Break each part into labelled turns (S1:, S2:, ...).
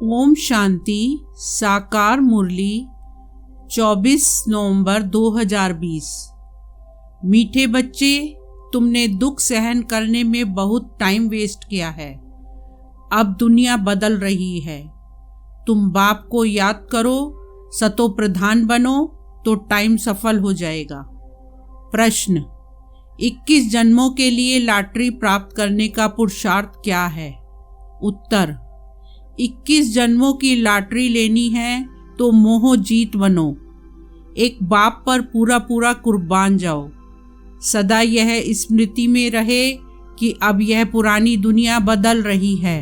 S1: ओम शांति। साकार मुरली 24 नवंबर 2020। मीठे बच्चे, तुमने दुख सहन करने में बहुत टाइम वेस्ट किया है। अब दुनिया बदल रही है। तुम बाप को याद करो, सतो प्रधान बनो तो टाइम सफल हो जाएगा। प्रश्न: 21 जन्मों के लिए लॉटरी प्राप्त करने का पुरुषार्थ क्या है? उत्तर: 21 जन्मों की लॉटरी लेनी है तो मोह जीत बनो। एक बाप पर पूरा कुर्बान जाओ। सदा यह स्मृति में रहे कि अब यह पुरानी दुनिया बदल रही है।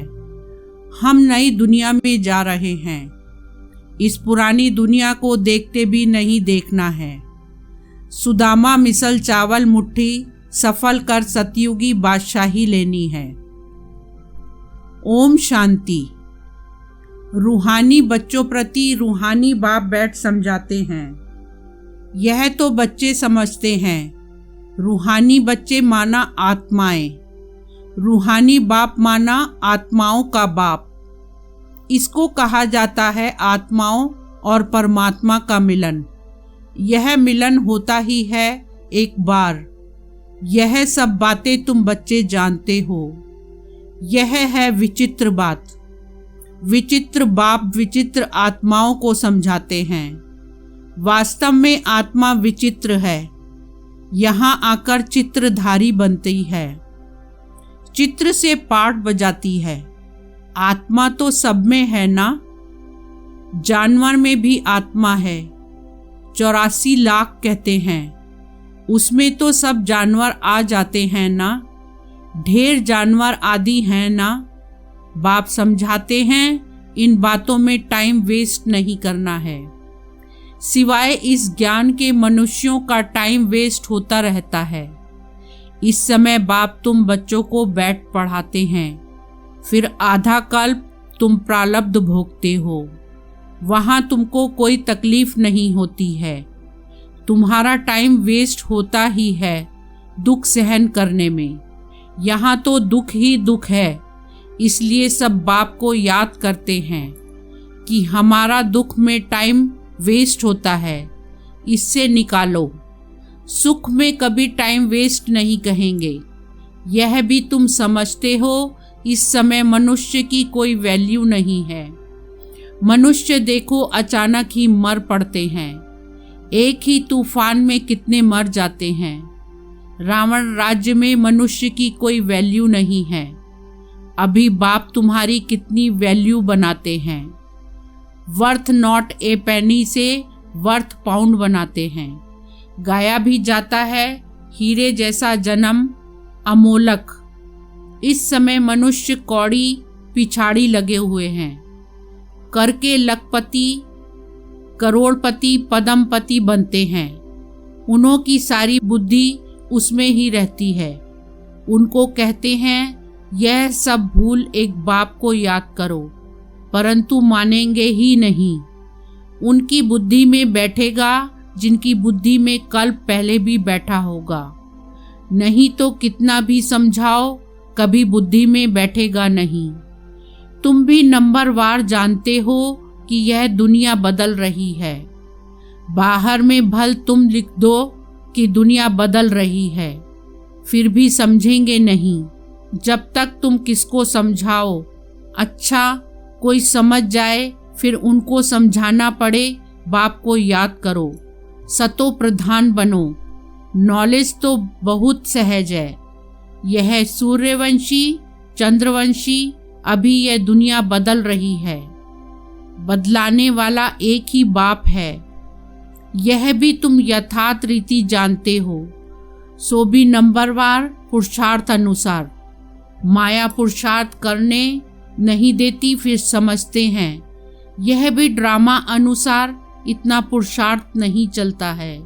S1: हम नई दुनिया में जा रहे हैं। इस पुरानी दुनिया को देखते भी नहीं देखना है। सुदामा मिसल चावल मुट्ठी सफल कर सतयुगी बादशाही लेनी है। ओम शांति। रूहानी बच्चों प्रति रूहानी बाप बैठ समझाते हैं। यह तो बच्चे समझते हैं। रूहानी बच्चे माना आत्माएं, रूहानी बाप माना आत्माओं का बाप। इसको कहा जाता है आत्माओं और परमात्मा का मिलन। यह मिलन होता ही है एक बार। यह सब बातें तुम बच्चे जानते हो। यह है विचित्र बात। विचित्र बाप विचित्र आत्माओं को समझाते हैं। वास्तव में आत्मा विचित्र है। यहाँ आकर चित्रधारी बनती है, चित्र से पाठ बजाती है। आत्मा तो सब में है ना। जानवर में भी आत्मा है। 84 लाख कहते हैं, उसमें तो सब जानवर आ जाते हैं ना। ढेर जानवर आदि हैं ना। बाप समझाते हैं इन बातों में टाइम वेस्ट नहीं करना है। सिवाय इस ज्ञान के मनुष्यों का टाइम वेस्ट होता रहता है। इस समय बाप तुम बच्चों को बैठ पढ़ाते हैं, फिर आधा कल्प तुम प्रारब्ध भोगते हो। वहाँ तुमको कोई तकलीफ नहीं होती है। तुम्हारा टाइम वेस्ट होता ही है दुख सहन करने में। यहाँ तो दुख ही दुख है। इसलिए सब बाप को याद करते हैं कि हमारा दुख में टाइम वेस्ट होता है, इससे निकालो। सुख में कभी टाइम वेस्ट नहीं कहेंगे। यह भी तुम समझते हो, इस समय मनुष्य की कोई वैल्यू नहीं है। मनुष्य देखो अचानक ही मर पड़ते हैं। एक ही तूफान में कितने मर जाते हैं। रावण राज्य में मनुष्य की कोई वैल्यू नहीं है। अभी बाप तुम्हारी कितनी वैल्यू बनाते हैं। वर्थ नॉट ए पेनी से वर्थ पाउंड बनाते हैं। गाया भी जाता है हीरे जैसा जन्म अमोलक। इस समय मनुष्य कौड़ी पिछाड़ी लगे हुए हैं। करके लखपति करोड़पति पदमपति बनते हैं। उन्हों की सारी बुद्धि उसमें ही रहती है। उनको कहते हैं यह सब भूल एक बाप को याद करो, परंतु मानेंगे ही नहीं। उनकी बुद्धि में बैठेगा जिनकी बुद्धि में कल्प पहले भी बैठा होगा। नहीं तो कितना भी समझाओ कभी बुद्धि में बैठेगा नहीं। तुम भी नंबरवार जानते हो कि यह दुनिया बदल रही है। बाहर में भल तुम लिख दो कि दुनिया बदल रही है, फिर भी समझेंगे नहीं। जब तक तुम किसको समझाओ, अच्छा कोई समझ जाए फिर उनको समझाना पड़े। बाप को याद करो, सतो प्रधान बनो। नॉलेज तो बहुत सहज है। यह सूर्यवंशी चंद्रवंशी, अभी यह दुनिया बदल रही है। बदलाने वाला एक ही बाप है। यह भी तुम यथार्थ रीति जानते हो। सो भी नंबरवार पुरुषार्थ अनुसार। माया पुरुषार्थ करने नहीं देती, फिर समझते हैं यह भी ड्रामा अनुसार इतना पुरुषार्थ नहीं चलता है।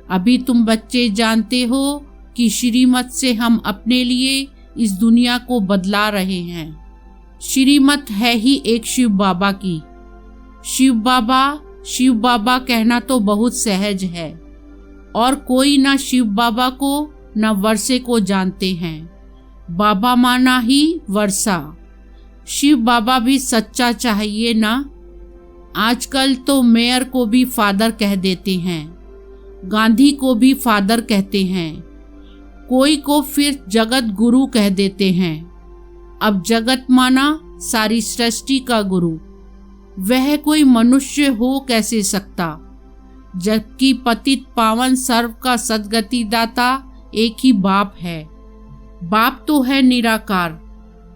S1: अभी तुम बच्चे जानते हो कि श्रीमत से हम अपने लिए इस दुनिया को बदला रहे हैं। श्रीमत है ही एक शिव बाबा की। शिव बाबा कहना तो बहुत सहज है, और कोई ना शिव बाबा को ना वर्षे को जानते हैं। बाबा माना ही वर्षा। शिव बाबा भी सच्चा चाहिए ना। आजकल तो मेयर को भी फादर कह देते हैं, गांधी को भी फादर कहते हैं, कोई को फिर जगत गुरु कह देते हैं। अब जगत माना सारी सृष्टि का गुरु, वह कोई मनुष्य हो कैसे सकता, जबकि पतित पावन सर्व का सद्गति दाता एक ही बाप है। बाप तो है निराकार,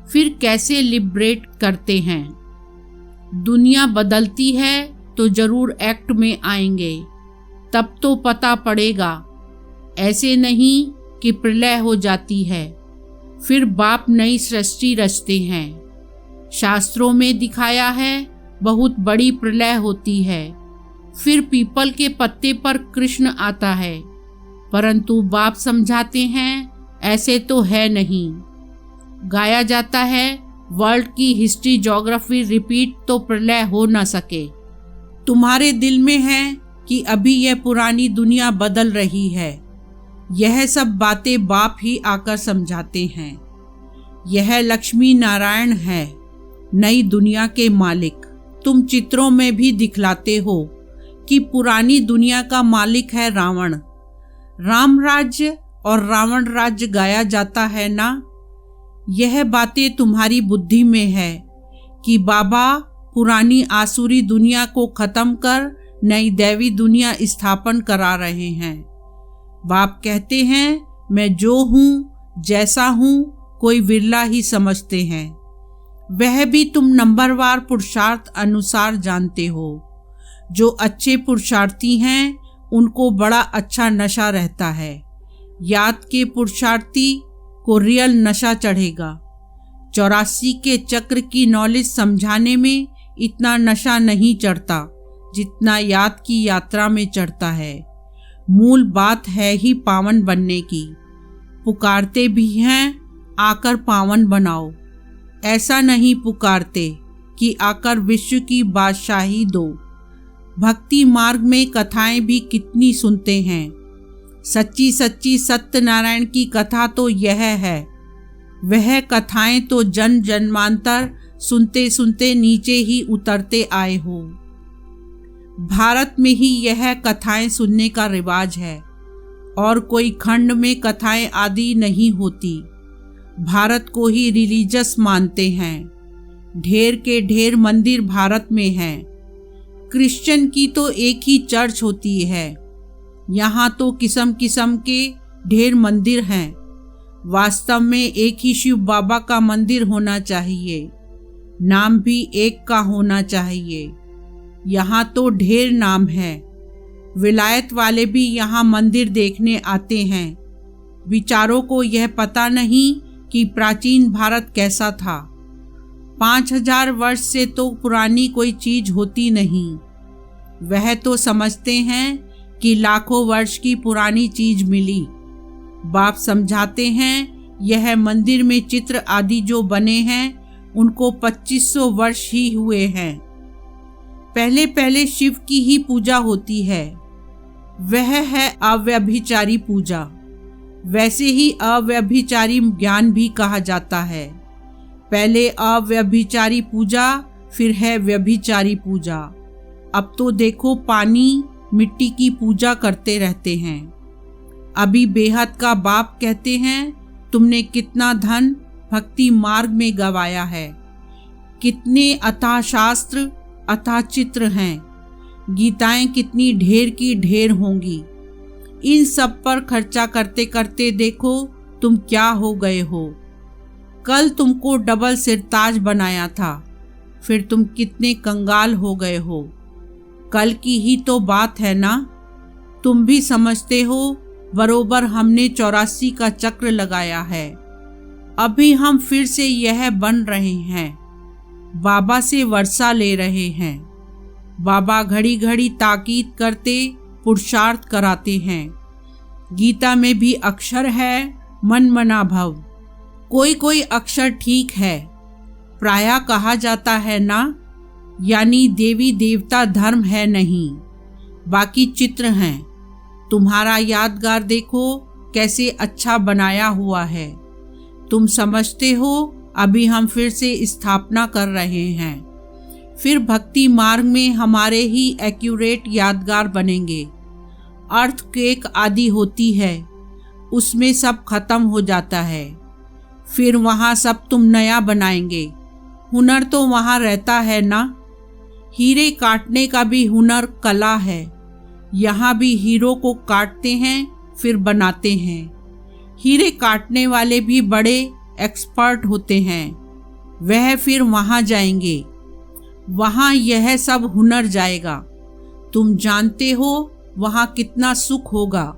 S1: फिर कैसे लिबरेट करते हैं। दुनिया बदलती है तो जरूर एक्ट में आएंगे, तब तो पता पड़ेगा। ऐसे नहीं कि प्रलय हो जाती है फिर बाप नई सृष्टि रचते हैं। शास्त्रों में दिखाया है बहुत बड़ी प्रलय होती है, फिर पीपल के पत्ते पर कृष्ण आता है, परंतु बाप समझाते हैं ऐसे तो है नहीं। गाया जाता है वर्ल्ड की हिस्ट्री ज्योग्राफी रिपीट तो प्रलय हो न सके। तुम्हारे दिल में है कि अभी यह पुरानी दुनिया बदल रही है। यह सब बातें बाप ही आकर समझाते हैं। यह लक्ष्मी नारायण है, नई दुनिया के मालिक। तुम चित्रों में भी दिखलाते हो कि पुरानी दुनिया का मालिक है रावण। राम राज्य और रावण राज्य गाया जाता है ना। यह बातें तुम्हारी बुद्धि में है कि बाबा पुरानी आसुरी दुनिया को खत्म कर नई दैवी दुनिया स्थापन करा रहे हैं। बाप कहते हैं मैं जो हूँ जैसा हूँ कोई विरला ही समझते हैं। वह भी तुम नंबरवार पुरुषार्थ अनुसार जानते हो। जो अच्छे पुरुषार्थी हैं उनको बड़ा अच्छा नशा रहता है। याद के पुरुषार्थी को रियल नशा चढ़ेगा। 84 के चक्र की नॉलेज समझाने में इतना नशा नहीं चढ़ता जितना याद की यात्रा में चढ़ता है। मूल बात है ही पावन बनने की। पुकारते भी हैं आकर पावन बनाओ, ऐसा नहीं पुकारते कि आकर विश्व की बादशाही दो। भक्ति मार्ग में कथाएं भी कितनी सुनते हैं। सच्ची सच्ची सत्यनारायण की कथा तो यह है। वह कथाएं तो जन्म जन्मांतर सुनते सुनते नीचे ही उतरते आए हो। भारत में ही यह कथाएं सुनने का रिवाज है और कोई खंड में कथाएं आदि नहीं होती। भारत को ही रिलीजियस मानते हैं। ढेर के ढेर मंदिर भारत में हैं। क्रिश्चियन की तो एक ही चर्च होती है। यहाँ तो किस्म किस्म के ढेर मंदिर हैं। वास्तव में एक ही शिव बाबा का मंदिर होना चाहिए, नाम भी एक का होना चाहिए। यहाँ तो ढेर नाम है। विलायत वाले भी यहाँ मंदिर देखने आते हैं। विचारों को यह पता नहीं कि प्राचीन भारत कैसा था। 5000 वर्ष से तो पुरानी कोई चीज होती नहीं। वह तो समझते हैं कि लाखों वर्ष की पुरानी चीज मिली। बाप समझाते हैं यह मंदिर में चित्र आदि जो बने हैं उनको 2500 वर्ष ही हुए हैं। पहले पहले शिव की ही पूजा होती है। वह है अव्यभिचारी पूजा। वैसे ही अव्यभिचारी ज्ञान भी कहा जाता है। पहले अव्यभिचारी पूजा, फिर है व्यभिचारी पूजा। अब तो देखो पानी मिट्टी की पूजा करते रहते हैं। अभी बेहद का बाप कहते हैं तुमने कितना धन भक्ति मार्ग में गवाया है। कितने अथाह शास्त्र अथाह चित्र हैं। गीताएं कितनी ढेर की ढेर होंगी। इन सब पर खर्चा करते करते देखो तुम क्या हो गए हो। कल तुमको डबल सिरताज बनाया था, फिर तुम कितने कंगाल हो गए हो। कल की ही तो बात है ना। तुम भी समझते हो बरोबर हमने 84 का चक्र लगाया है। अभी हम फिर से यह बन रहे हैं। बाबा से वर्षा ले रहे हैं। बाबा घड़ी घड़ी ताकीद करते पुरुषार्थ कराते हैं। गीता में भी अक्षर है मन मना भव। कोई कोई अक्षर ठीक है, प्रायः कहा जाता है ना, यानी देवी देवता धर्म है नहीं, बाकी चित्र हैं। तुम्हारा यादगार देखो कैसे अच्छा बनाया हुआ है। तुम समझते हो अभी हम फिर से स्थापना कर रहे हैं। फिर भक्ति मार्ग में हमारे ही एक्यूरेट यादगार बनेंगे। अर्थक्वेक आदि होती है, उसमें सब खत्म हो जाता है। फिर वहाँ सब तुम नया बनाएंगे। हुनर तो वहाँ रहता है ना। हीरे काटने का भी हुनर कला है। यहाँ भी हीरो को काटते हैं फिर बनाते हैं। हीरे काटने वाले भी बड़े एक्सपर्ट होते हैं। वह फिर वहाँ जाएंगे, वहाँ यह सब हुनर जाएगा। तुम जानते हो वहाँ कितना सुख होगा।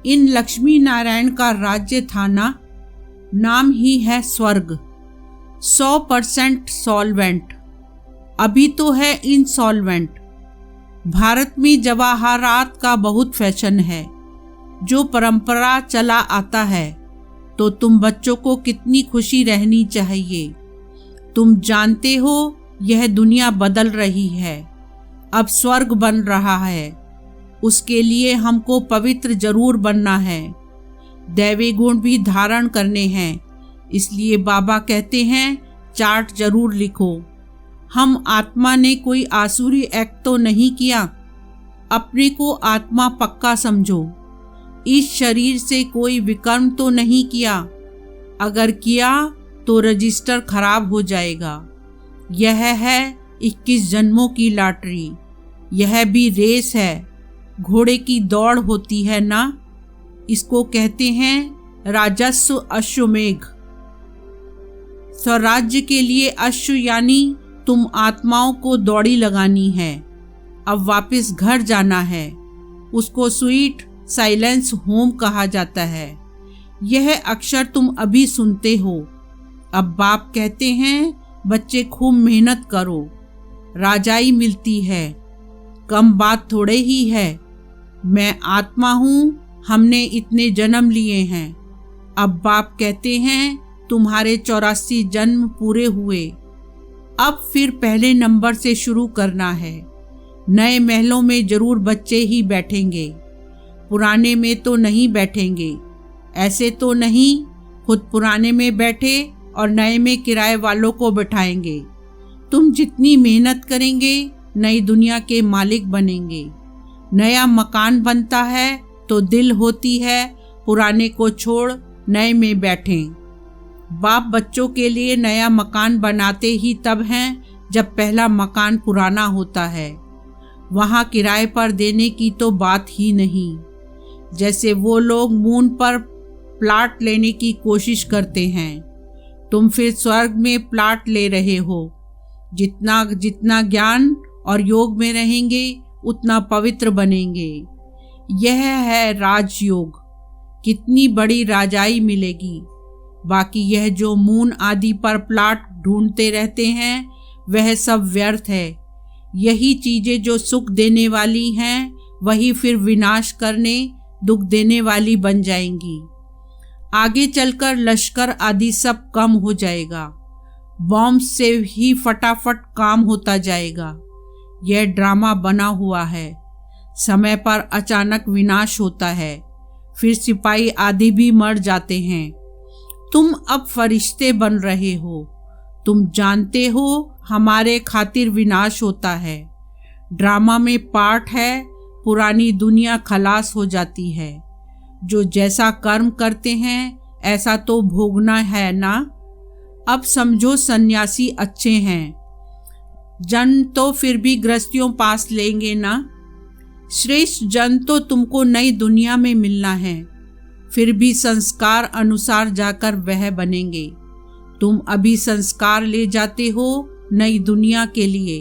S1: इन लक्ष्मी नारायण का राज्य था ना, नाम ही है स्वर्ग। 100% सॉल्वेंट, अभी तो है इंसॉल्वेंट। भारत में जवाहरात का बहुत फैशन है, जो परंपरा चला आता है। तो तुम बच्चों को कितनी खुशी रहनी चाहिए। तुम जानते हो यह दुनिया बदल रही है, अब स्वर्ग बन रहा है। उसके लिए हमको पवित्र जरूर बनना है, दैवी गुण भी धारण करने हैं। इसलिए बाबा कहते हैं चार्ट जरूर लिखो। हम आत्मा ने कोई आसुरी एक्ट तो नहीं किया। अपने को आत्मा पक्का समझो। इस शरीर से कोई विकर्म तो नहीं किया। अगर किया तो रजिस्टर खराब हो जाएगा। यह है 21 जन्मों की लॉटरी। यह भी रेस है, घोड़े की दौड़ होती है ना। इसको कहते हैं राजस्व अश्वमेघ। स्वराज्य के लिए अश्व यानी तुम आत्माओं को दौड़ी लगानी है। अब वापस घर जाना है। उसको स्वीट साइलेंस होम कहा जाता है। यह अक्षर तुम अभी सुनते हो। अब बाप कहते हैं बच्चे खूब मेहनत करो, राजाई मिलती है। कम बात थोड़े ही है। मैं आत्मा हूँ, हमने इतने जन्म लिए हैं। अब बाप कहते हैं तुम्हारे 84 जन्म पूरे हुए। अब फिर पहले नंबर से शुरू करना है। नए महलों में जरूर बच्चे ही बैठेंगे, पुराने में तो नहीं बैठेंगे। ऐसे तो नहीं, खुद पुराने में बैठे और नए में किराए वालों को बिठाएंगे। तुम जितनी मेहनत करेंगे नई दुनिया के मालिक बनेंगे। नया मकान बनता है तो दिल होती है पुराने को छोड़ नए में बैठें। बाप बच्चों के लिए नया मकान बनाते ही तब हैं जब पहला मकान पुराना होता है। वहाँ किराए पर देने की तो बात ही नहीं। जैसे वो लोग मून पर प्लाट लेने की कोशिश करते हैं, तुम फिर स्वर्ग में प्लाट ले रहे हो। जितना जितना ज्ञान और योग में रहेंगे उतना पवित्र बनेंगे। यह है राजयोग। कितनी बड़ी राजाई मिलेगी। बाकी यह जो मून आदि पर प्लाट ढूंढते रहते हैं वह सब व्यर्थ है। यही चीजें जो सुख देने वाली हैं वही फिर विनाश करने दुख देने वाली बन जाएंगी। आगे चलकर लश्कर आदि सब कम हो जाएगा। बॉम्ब से ही फटाफट काम होता जाएगा। यह ड्रामा बना हुआ है। समय पर अचानक विनाश होता है, फिर सिपाही आदि भी मर जाते हैं। तुम अब फरिश्ते बन रहे हो। तुम जानते हो हमारे खातिर विनाश होता है। ड्रामा में पार्ट है, पुरानी दुनिया खलास हो जाती है। जो जैसा कर्म करते हैं ऐसा तो भोगना है ना। अब समझो सन्यासी अच्छे हैं, जन तो फिर भी गृहस्थियों पास लेंगे ना। श्रेष्ठ जन तो तुमको नई दुनिया में मिलना है, फिर भी संस्कार अनुसार जाकर वह बनेंगे। तुम अभी संस्कार ले जाते हो नई दुनिया के लिए।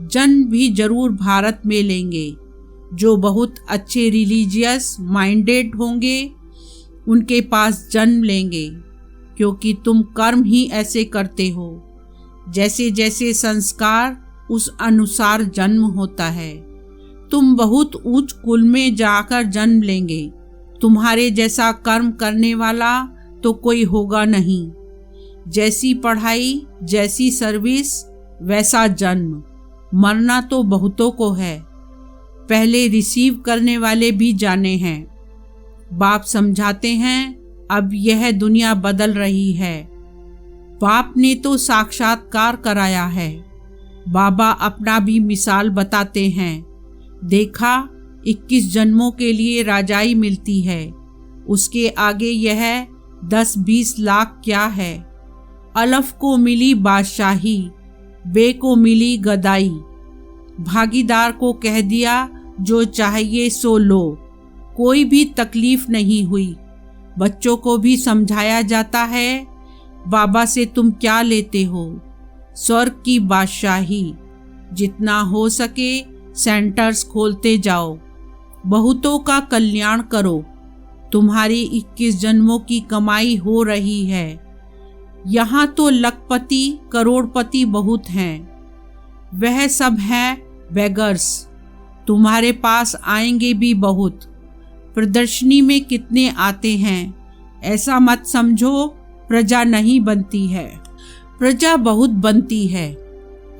S1: जन भी जरूर भारत में लेंगे। जो बहुत अच्छे रिलीजियस माइंडेड होंगे उनके पास जन्म लेंगे, क्योंकि तुम कर्म ही ऐसे करते हो। जैसे जैसे संस्कार उस अनुसार जन्म होता है। तुम बहुत ऊंच कुल में जाकर जन्म लेंगे। तुम्हारे जैसा कर्म करने वाला तो कोई होगा नहीं। जैसी पढ़ाई जैसी सर्विस वैसा जन्म। मरना तो बहुतों को है, पहले रिसीव करने वाले भी जाने हैं। बाप समझाते हैं अब यह दुनिया बदल रही है। बाप ने तो साक्षात्कार कराया है। बाबा अपना भी मिसाल बताते हैं। देखा, 21 जन्मों के लिए राजाई मिलती है, उसके आगे यह 10-20 लाख क्या है। अलफ को मिली बादशाही, बे को मिली गदाई। भागीदार को कह दिया जो चाहिए सो लो, कोई भी तकलीफ नहीं हुई। बच्चों को भी समझाया जाता है, बाबा से तुम क्या लेते हो? स्वर्ग की बादशाही। जितना हो सके सेंटर्स खोलते जाओ, बहुतों का कल्याण करो। तुम्हारी 21 जन्मों की कमाई हो रही है। यहाँ तो लखपति करोड़पति बहुत हैं, वह सब हैं बेगर्स। तुम्हारे पास आएंगे भी बहुत। प्रदर्शनी में कितने आते हैं, ऐसा मत समझो प्रजा नहीं बनती है। प्रजा बहुत बनती है।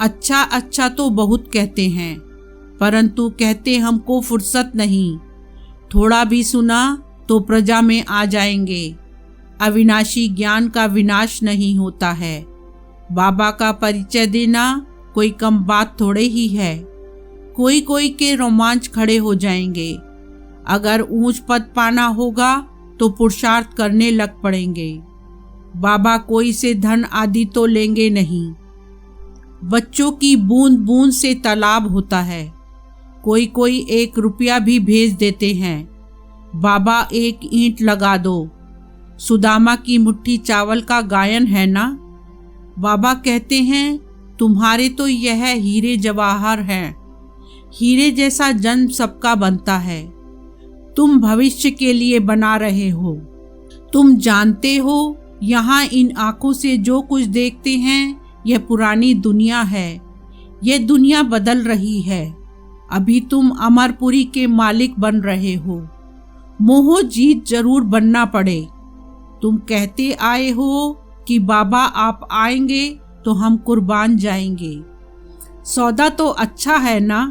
S1: अच्छा अच्छा तो बहुत कहते हैं, परंतु कहते हमको फुर्सत नहीं। थोड़ा भी सुना तो प्रजा में आ जाएंगे। अविनाशी ज्ञान का विनाश नहीं होता है। बाबा का परिचय देना कोई कम बात थोड़े ही है। कोई कोई के रोमांच खड़े हो जाएंगे। अगर ऊंच पद पाना होगा तो पुरुषार्थ करने लग पड़ेंगे। बाबा कोई से धन आदि तो लेंगे नहीं। बच्चों की बूंद बूंद से तालाब होता है। कोई कोई 1 रुपया भी भेज देते हैं। बाबा 1 ईंट लगा दो। सुदामा की मुट्ठी चावल का गायन है ना। बाबा कहते हैं तुम्हारे तो यह हीरे जवाहर हैं। हीरे जैसा जन्म सबका बनता है। तुम भविष्य के लिए बना रहे हो। तुम जानते हो यहाँ इन आंखों से जो कुछ देखते हैं यह पुरानी दुनिया है। यह दुनिया बदल रही है। अभी तुम अमरपुरी के मालिक बन रहे हो। मोह जीत जरूर बनना पड़े। तुम कहते आए हो कि बाबा आप आएंगे तो हम कुर्बान जाएंगे। सौदा तो अच्छा है ना।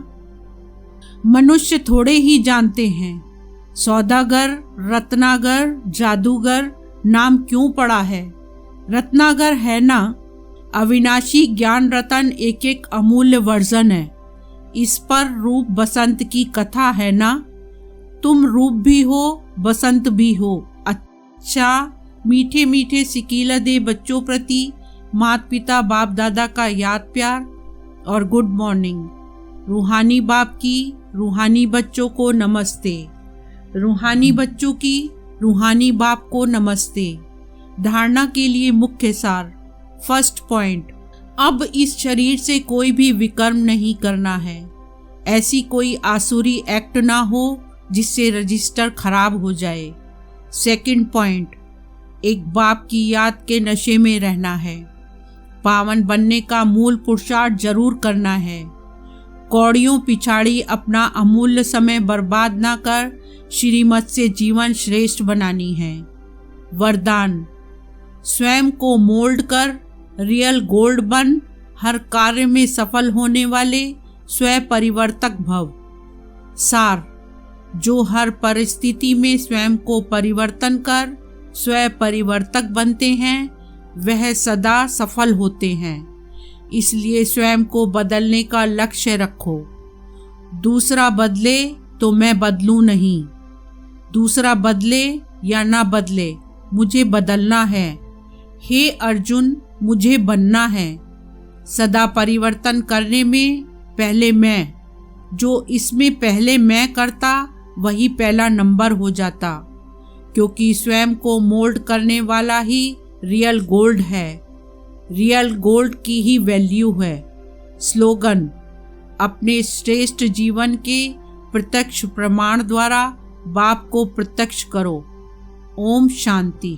S1: मनुष्य थोड़े ही जानते हैं। सौदागर, रत्नागर, जादूगर नाम क्यों पड़ा है? रत्नागर है ना। अविनाशी ज्ञान रतन एक एक अमूल्य वर्जन है। इस पर रूप बसंत की कथा है ना। तुम रूप भी हो, बसंत भी हो। अच्छा, मीठे मीठे सिकीला दे बच्चों प्रति माता पिता बाप दादा का याद प्यार और गुड मॉर्निंग। रूहानी बाप की रूहानी बच्चों को नमस्ते। रूहानी बच्चों की रूहानी बाप को नमस्ते। धारणा के लिए मुख्य सार। फर्स्ट पॉइंट, अब इस शरीर से कोई भी विकर्म नहीं करना है। ऐसी कोई आसुरी एक्ट ना हो जिससे रजिस्टर खराब हो जाए। सेकंड पॉइंट, एक बाप की याद के नशे में रहना है। पावन बनने का मूल पुरुषार्थ जरूर करना है। कौड़ियों पिछाड़ी अपना अमूल्य समय बर्बाद ना कर श्रीमत से जीवन श्रेष्ठ बनानी है। वरदान, स्वयं को मोल्ड कर रियल गोल्ड बन। हर कार्य में सफल होने वाले स्वयं परिवर्तक भव। सार, जो हर परिस्थिति में स्वयं को परिवर्तन कर स्वयं परिवर्तक बनते हैं वह सदा सफल होते हैं। इसलिए स्वयं को बदलने का लक्ष्य रखो। दूसरा बदले तो मैं बदलूं नहीं। दूसरा बदले या ना बदले, मुझे बदलना है। हे अर्जुन, मुझे बनना है। सदा परिवर्तन करने में पहले मैं, जो इसमें पहले मैं करता वही पहला नंबर हो जाता, क्योंकि स्वयं को मोल्ड करने वाला ही रियल गोल्ड है। रियल गोल्ड की ही वैल्यू है। स्लोगन, अपने श्रेष्ठ जीवन के प्रत्यक्ष प्रमाण द्वारा बाप को प्रत्यक्ष करो। ओम शांति।